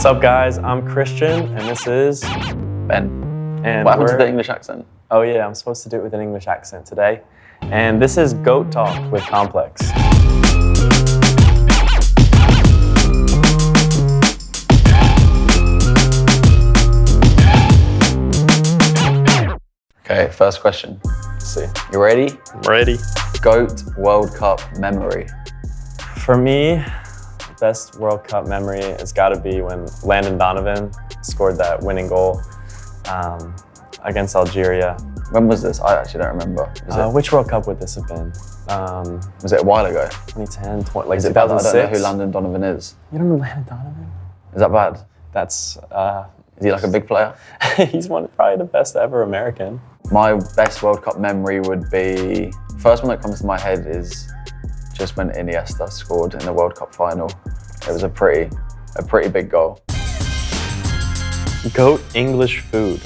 up, guys? I'm Christian, and this is Ben. And what happened to the English accent? Oh yeah, I'm supposed to do it with an English accent today. And this is Goat Talk with Complex. Okay, first question. Let's see. You ready? I'm ready. GOAT World Cup memory. For me, the best World Cup memory has got to be when Landon Donovan scored that winning goal against Algeria. When was this? I actually don't remember. Which World Cup would this have been? Was it a while ago? 2010, like Is it bad that 2006? I don't know who Landon Donovan is? You don't know Landon Donovan? Is that bad? That's... Is he like a big player? He's probably the best ever American. My best World Cup memory would be, first one that comes to my head is just when Iniesta scored in the World Cup final. It was a pretty big goal. GOAT English food.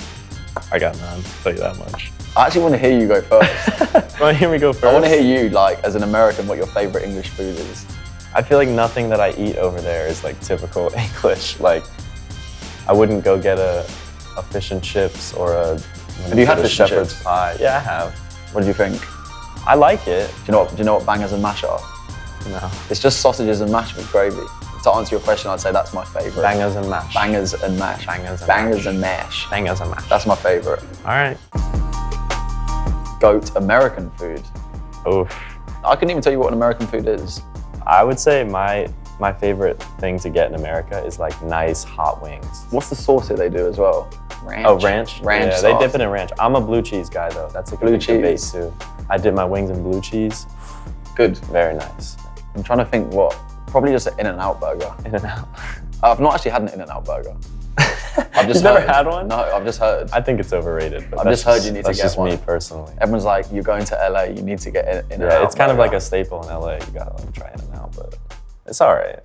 I got none, I'll tell you that much. I actually want to hear you go first. Want to hear me go first? I want to hear you, like, as an American, what your favorite English food is. I feel like nothing that I eat over there is like typical English. Like, I wouldn't go get a fish and chips or Have you had fish and shepherd's chips? pie. Yeah, I have. What do you think? I like it. Do you know what bangers and mash are? No. It's just sausages and mash with gravy. To answer your question, I'd say that's my favorite. Bangers and mash. Bangers and mash. Bangers and Bangers mash. and mash. Bangers and mash. That's my favorite. All right. GOAT American food. Oof. I couldn't even tell you what an American food is. I would say my favorite thing to get in America is like nice hot wings. What's the sauce that they do as well? Ranch. Oh, ranch? Ranch Yeah, sauce. they dip it in ranch. I'm a blue cheese guy though. That's a Blue good debate cheese. too. I dip my wings in blue cheese. Good. Very nice. I'm trying to think what. Probably just an In-N-Out burger. In-N-Out. I've not actually had an In-N-Out burger. I've just You've never heard. had one? No, I've just heard. I think it's overrated. But I've that's just heard you need to that's get just one. me personally. Everyone's like, you're going to LA, you need to get In-N-Out. Yeah, it's kind of burger. like a staple in LA. You gotta like try In-N-Out, but it's all right.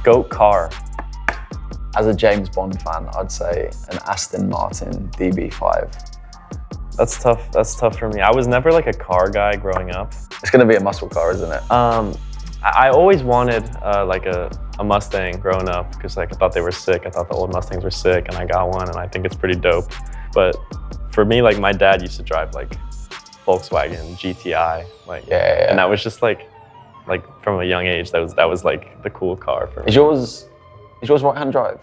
GOAT car. As a James Bond fan, I'd say an Aston Martin DB5. That's tough. That's tough for me. I was never like a car guy growing up. It's gonna be a muscle car, isn't it? I always wanted like a Mustang growing up because like I thought they were sick. I thought the old Mustangs were sick, and I got one, and I think it's pretty dope. But for me, like my dad used to drive like Volkswagen GTI, like Yeah. and that was just like from a young age, that was like the cool car for me. Is yours right-hand drive?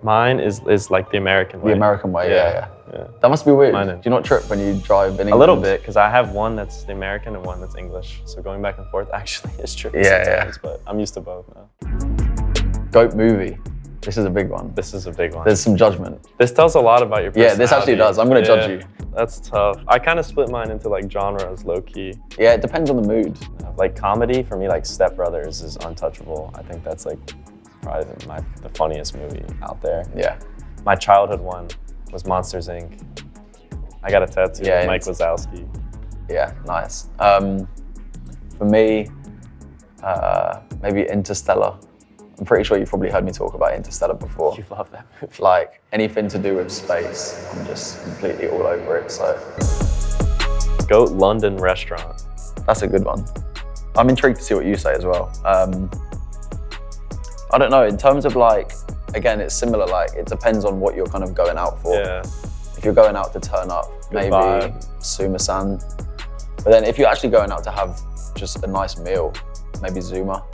Mine is like the American way. The American way, yeah. Yeah. That must be weird. Mine Do is. you not trip when you drive in England? A little bit, because I have one that's the American and one that's English. So going back and forth actually is tricky sometimes, but I'm used to both now. GOAT movie. This is a big one. This is a big one. There's some judgment. This tells a lot about your personality. Yeah, this actually does. I'm gonna judge you. That's tough. I kind of split mine into like genres, low key. Yeah, it depends on the mood. Like comedy, for me, like Step Brothers is untouchable. I think that's like probably the funniest movie out there. Yeah. My childhood one was Monsters, Inc. I got a tattoo of Mike Wazowski. Yeah, nice. For me, maybe Interstellar. I'm pretty sure you've probably heard me talk about Interstellar before. You love that movie. Like anything to do with space, I'm just completely all over it. So GOAT London restaurant. that's a good one. I'm intrigued to see what you say as well. I don't know, in terms of like, again, it's similar, like it depends on what you're kind of going out for. Yeah. If you're going out to turn up, Good maybe vibe. Suma-san. But then if you're actually going out to have just a nice meal, maybe Zuma.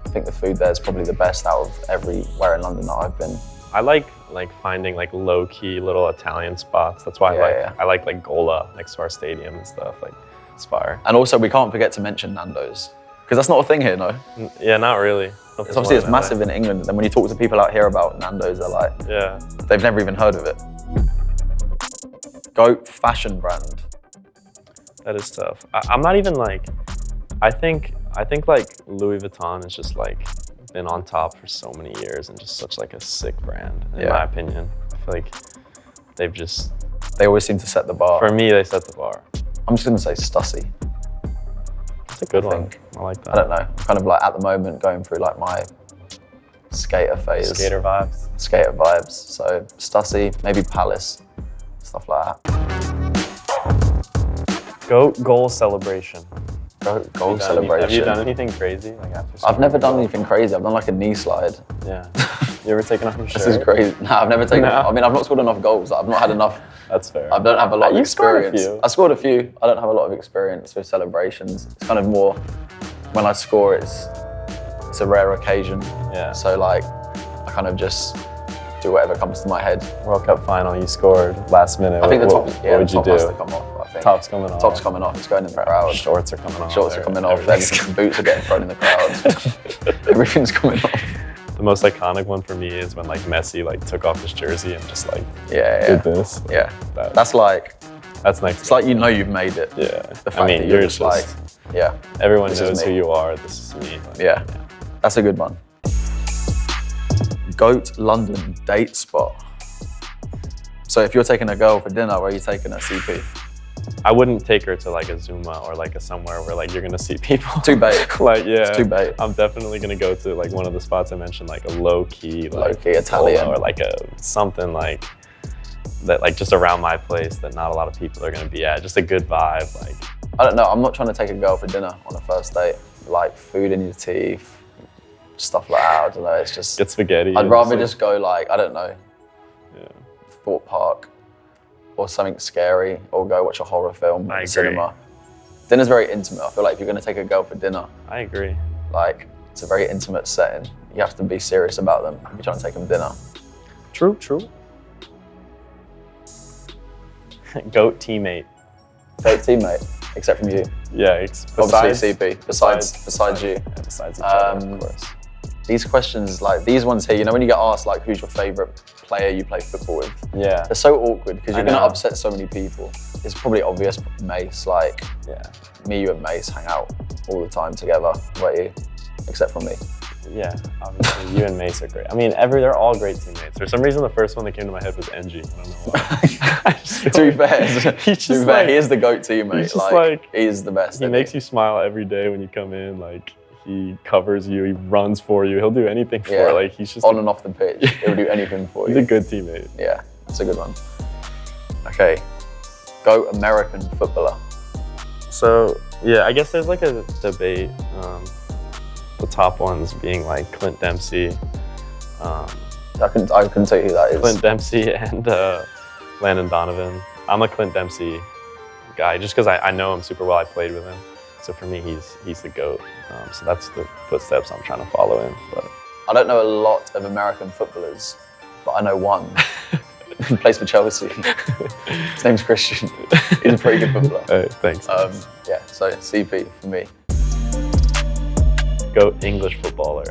I think the food there is probably the best out of everywhere in London that I've been. I like finding like low key little Italian spots. That's why I like Gola next to our stadium and stuff. Like it's fire. And also we can't forget to mention Nando's, because that's not a thing here, no? Yeah, not really. It's obviously it's massive in England, and then when you talk to people out here about Nando's, they're like, Yeah. they've never even heard of it. GOAT fashion brand. That is tough. I'm not even like, I think like Louis Vuitton has just like been on top for so many years and just such like a sick brand, in my opinion. I feel like They always seem to set the bar. for me, they set the bar. I'm just gonna say Stussy. It's a good I one. think. I like that. I don't know. I'm kind of like at the moment going through like my skater phase. Skater vibes. Skater vibes. So Stussy, maybe Palace, stuff like that. GOAT goal celebration. Goal celebration. Have you done anything crazy like after? I've never done anything crazy. I've done like a knee slide. Yeah. You ever taken off your shirt? This is crazy. Nah, I've never taken. I mean, I've not scored enough goals. I've not had enough. That's fair. I don't have a lot of experience. Scored a few. I scored a few. I don't have a lot of experience with celebrations. It's kind of more when I score, it's a rare occasion. Yeah. So like, I kind of just do whatever comes to my head. World Cup final, you scored last minute. I think what would you do? Has to come off. I think. Top's coming off. Top's coming off. It's going in the crowd. Shorts are coming off. Shorts are coming off. Then boots are getting thrown in the crowd. Everything's coming off. The most iconic one for me is when like Messi like took off his jersey and just like did this. Yeah. That's like. That's next. It's like you know you've made it. Yeah. The fact that you're just like, yeah. Everyone knows who you are. This is me. Like, yeah. That's a good one. GOAT London date spot. So if you're taking a girl for dinner, where are you taking her, CP? I wouldn't take her to like a Zuma or like a somewhere where like you're gonna see people. Too bait. Like yeah. It's too bait. I'm definitely gonna go to like one of the spots I mentioned, like a low key Italian or like a something like that, like just around my place that not a lot of people are gonna be at. Just a good vibe. Like I don't know. I'm not trying to take a girl for dinner on a first date. Like food in your teeth, stuff like that. I don't know. It's just get spaghetti. I'd rather just go like I don't know. Yeah. Thought Park. Or something scary, or go watch a horror film in the cinema. Dinner's very intimate. I feel like if you're going to take a girl for dinner, I agree. Like it's a very intimate setting. You have to be serious about them if you're trying to take them dinner. True. GOAT teammate. GOAT teammate, except from you. Yeah, obviously CP. Besides you. Yeah, besides each other, of course. These questions, like these ones here, you know when you get asked like who's your favourite player you play football with? Yeah. They're so awkward because you're going to upset so many people. It's probably obvious, Mace, like me, you and Mace hang out all the time together, won't you? Except for me. Yeah, obviously you and Mace are great. I mean, they're all great teammates. For some reason, the first one that came to my head was NG. I don't know why. To be fair, he is the GOAT teammate. He's just like he is the best. He makes you smile every day when you come in. Like he covers you, he runs for you, he'll do anything for you. Like he's just on and off the pitch. He'll do anything for you. He's a good teammate. Yeah, it's a good one. Okay, GOAT American footballer. So yeah, I guess there's like a debate. The top ones being like Clint Dempsey. I couldn't tell you who that is. Clint Dempsey and Landon Donovan. I'm a Clint Dempsey guy just because I know him super well. I played with him. So for me, he's the GOAT. So that's the footsteps I'm trying to follow in. But I don't know a lot of American footballers, but I know one. He plays for Chelsea. His name's Christian. He's a pretty good footballer. Hey, thanks. Yeah, so CP for me. GOAT English footballer.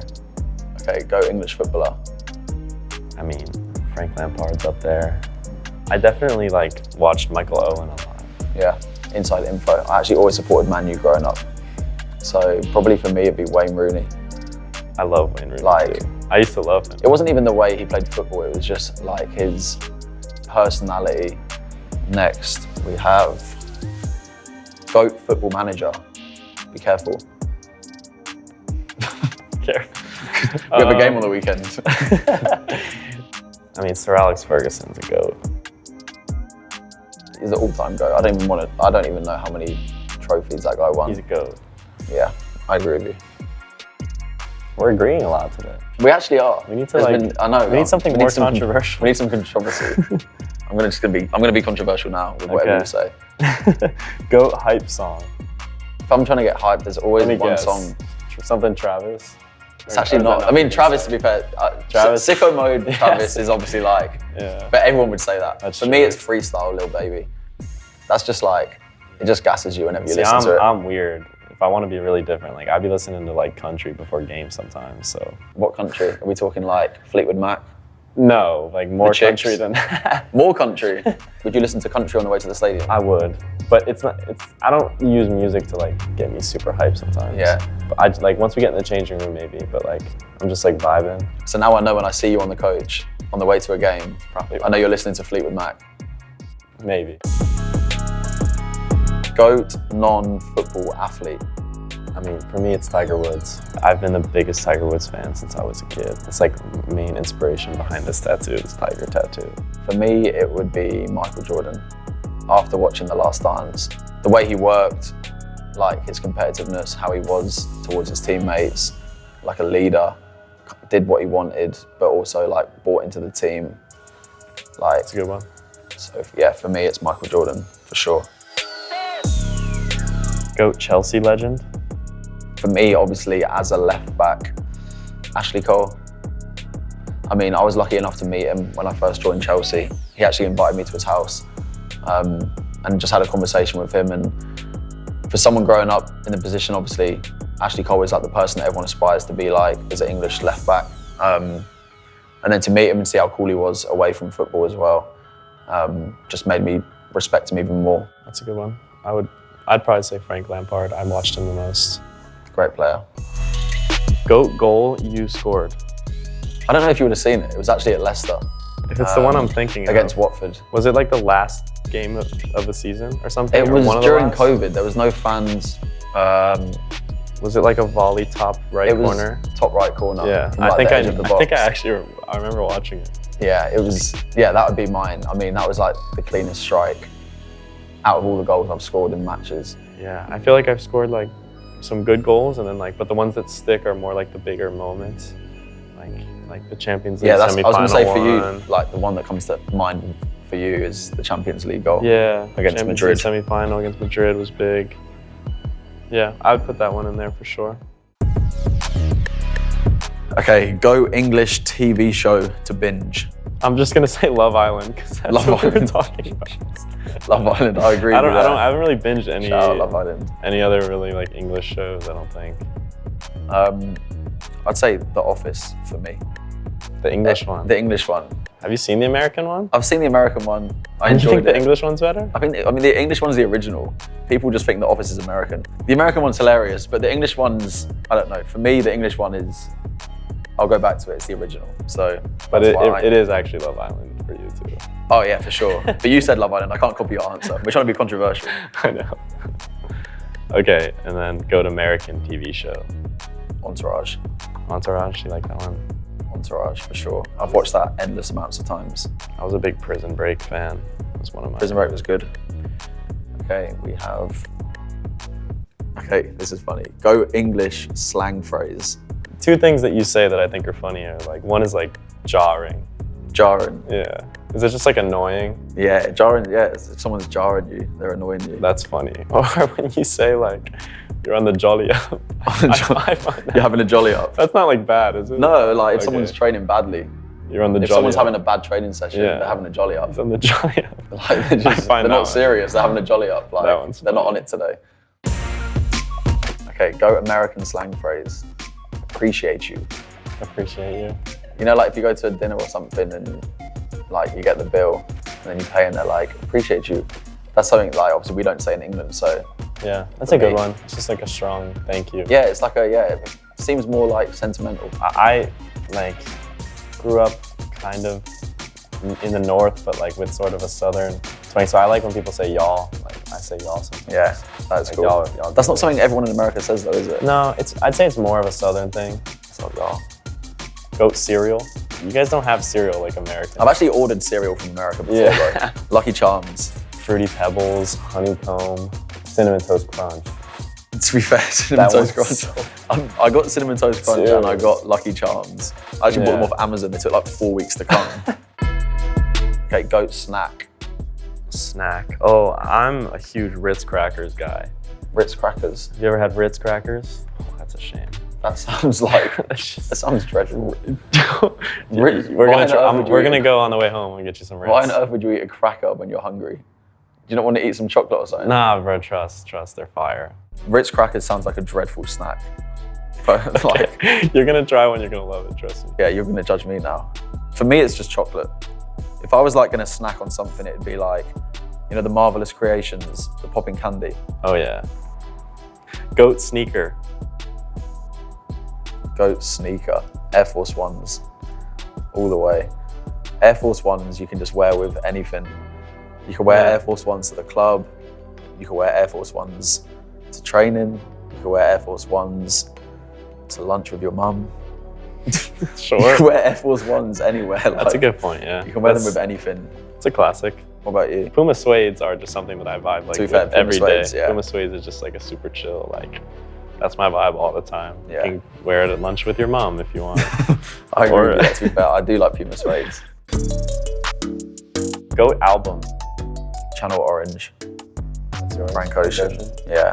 Okay, GOAT English footballer. I mean, Frank Lampard's up there. I definitely like watched Michael Owen a lot. Yeah, inside info. I actually always supported Man U growing up. So probably for me, it'd be Wayne Rooney. I love Wayne Rooney too. I used to love him. It wasn't even the way he played football. It was just like his personality. Next, we have GOAT football manager. Be careful. We have a game on the weekend. I mean, Sir Alex Ferguson's a GOAT. He's an all-time GOAT. I don't even know how many trophies that guy won. He's a GOAT. Yeah, I agree with you. We're agreeing a lot today. We actually are. We need to we need something more controversial. We need some controversy. I'm gonna be controversial now with whatever you say. GOAT hype song. If I'm trying to get hyped, there's always one song. Something Travis. It's actually not. I mean, Travis, to be fair, sicko mode Travis is obviously like, but everyone would say that. For me, it's freestyle Lil Baby. That's just like, it just gasses you whenever you listen to it. I'm weird. If I want to be really different, like I'd be listening to like country before games sometimes, so. What country? Are we talking like Fleetwood Mac? No, like more country than that. More country? Would you listen to country on the way to the stadium? I would, but I don't use music to like get me super hyped sometimes. Yeah. But I like once we get in the changing room maybe, but like I'm just like vibing. So now I know when I see you on the coach, on the way to a game, I know you're listening to Fleetwood Mac. Maybe. GOAT non-football athlete. I mean, for me, it's Tiger Woods. I've been the biggest Tiger Woods fan since I was a kid. It's like main inspiration behind this tattoo, this tiger tattoo. For me, it would be Michael Jordan. After watching The Last Dance, the way he worked, like his competitiveness, how he was towards his teammates, like a leader, did what he wanted, but also like bought into the team. Like, that's a good one. So yeah, for me, it's Michael Jordan for sure. GOAT Chelsea legend? For me, obviously, as a left back, Ashley Cole. I mean, I was lucky enough to meet him when I first joined Chelsea. He actually invited me to his house and just had a conversation with him. And for someone growing up in the position, obviously, Ashley Cole is like the person that everyone aspires to be like as an English left back. And then to meet him and see how cool he was away from football as well, just made me respect him even more. That's a good one. I'd probably say Frank Lampard. I watched him the most. Great player. GOAT goal you scored? I don't know if you would have seen it. It was actually at Leicester. If it's the one I'm thinking of. Against Watford. Was it like the last game of the season or something? It was during COVID. There was no fans. Was it like a volley top right corner? Top right corner. Yeah, I think I remember watching it. Yeah, it was. Yeah, that would be mine. I mean, that was like the cleanest strike out of all the goals I've scored in matches. Yeah, I feel like I've scored like some good goals, and then but the ones that stick are more like the bigger moments, like the Champions League semi-final. I was going to say for you, like the one that comes to mind for you is the Champions League goal. Yeah, against Champions Madrid. League semi-final against Madrid was big. Yeah, I would put that one in there for sure. Okay, go English TV show to binge. I'm just gonna say Love Island because that's what we were talking about. Love Island, I agree. I haven't really binged any Love Island. Any other really like English shows. I don't think. I'd say The Office for me. The English one. The English one. Have you seen the American one? I've seen the American one. I enjoyed you think it. The English one's better? I mean, the English one's the original. People just think The Office is American. The American one's hilarious, but the English one's, I don't know. For me, the English one is, I'll go back to it, it's the original. So, but it is actually Love Island for you too. Oh yeah, for sure. But you said Love Island, I can't copy your answer. We're trying to be controversial. I know. Okay, and then go to American TV show. Entourage. Entourage, you like that one? Entourage, for sure. I've watched that endless amounts of times. I was a big Prison Break fan. It was one of my Prison Break was good. Okay, we have... Okay, this is funny. Go English slang phrase. Two things that you say that I think are funny are like, one is like jarring. Jarring? Yeah. Is it just like annoying? Yeah, jarring, yeah. If someone's jarring you, they're annoying you. That's funny. Or when you say like, you're on the jolly up. You're having a jolly up. That's not like bad, is it? No, like if someone's training badly. You're on the jolly up. If someone's having a bad training session, they're having a jolly up. It's on the jolly up. Like they're not serious, they're having a jolly up. Like, that one's they're not on it today. Okay, go American slang phrase. Appreciate you. Appreciate you. You know, like if you go to a dinner or something and like you get the bill and then you pay and they're like, appreciate you. That's something like obviously we don't say in England, so. Yeah, that's a good one. It's just like a strong thank you. Yeah, it's like it seems more like sentimental. I like grew up kind of in the north, but like with sort of a southern twang. So I like when people say y'all. Like I say y'all sometimes. Yeah, that's like, cool. Y'all that's not something everyone in America says though, is it? No, I'd say it's more of a southern thing. So y'all. Goat cereal. You guys don't have cereal like Americans. I've actually ordered cereal from America before, though. Lucky Charms. Fruity Pebbles, honeycomb, Cinnamon Toast Crunch. To be fair, Cinnamon Toast Crunch. I got Cinnamon Toast Crunch and I got Lucky Charms. I actually bought them off Amazon. They took like 4 weeks to come. Okay, goat snack. Snack. Oh, I'm a huge Ritz crackers guy. Ritz crackers. Have you ever had Ritz crackers? Oh, that's a shame. That sounds like, that sounds dreadful. We're gonna go on the way home and get you some Ritz. Why on earth would you eat a cracker when you're hungry? Do you not want to eat some chocolate or something? Nah, bro, trust, they're fire. Ritz crackers sounds like a dreadful snack. But like, you're gonna try one, you're gonna love it, trust me. Yeah, you're gonna judge me now. For me, it's just chocolate. If I was like gonna snack on something, it'd be like, you know, the Marvelous Creations, the popping candy. Oh yeah. Goat sneaker. Goat sneaker. Air Force Ones. All the way. Air Force Ones you can just wear with anything. You can wear Air Force Ones to the club. You can wear Air Force Ones to training. You can wear Air Force Ones to lunch with your mum. Sure. You can wear Air Force Ones anywhere. That's a good point, yeah. You can wear them with anything. It's a classic. What about you? Puma suedes are just something that I vibe like with every day. Yeah. Puma suedes is just like a super chill, like that's my vibe all the time. Yeah. You can wear it at lunch with your mom if you want. I agree with that, to be fair. I do like Puma suedes. Goat album. Channel Orange. That's yours. Frank Ocean. Yeah.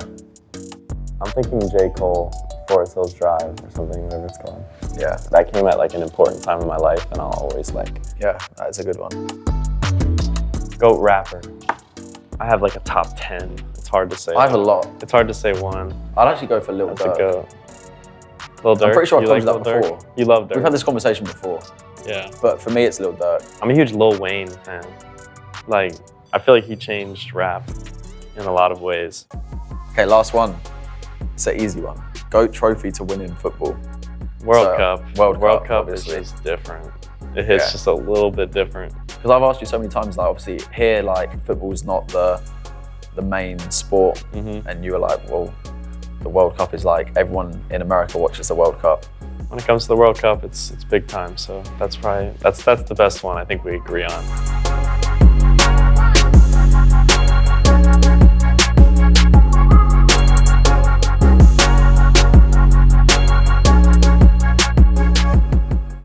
I'm thinking J. Cole, Forest Hills Drive or something, whatever it's called. Yeah. That came at like an important time in my life and I'll always like. Yeah, that is a good one. Goat rapper. I have like a top 10. It's hard to say. I have a lot. It's hard to say one. I'd actually go for Lil That's Durk. a goat. Lil Durk? I'm pretty sure I've You told you that before. You love Durk. We've had this conversation before. Yeah. But for me, it's Lil Durk. I'm a huge Lil Wayne fan. Like, I feel like he changed rap in a lot of ways. Okay, last one. It's an easy one. GOAT trophy to win in football. World Cup. World Cup is obviously. just different. It hits just a little bit different. Because I've asked you so many times, like obviously here, like football's not the main sport, and you were like, well, the World Cup is like everyone in America watches the World Cup. When it comes to the World Cup, it's big time. So that's the best one I think we agree on.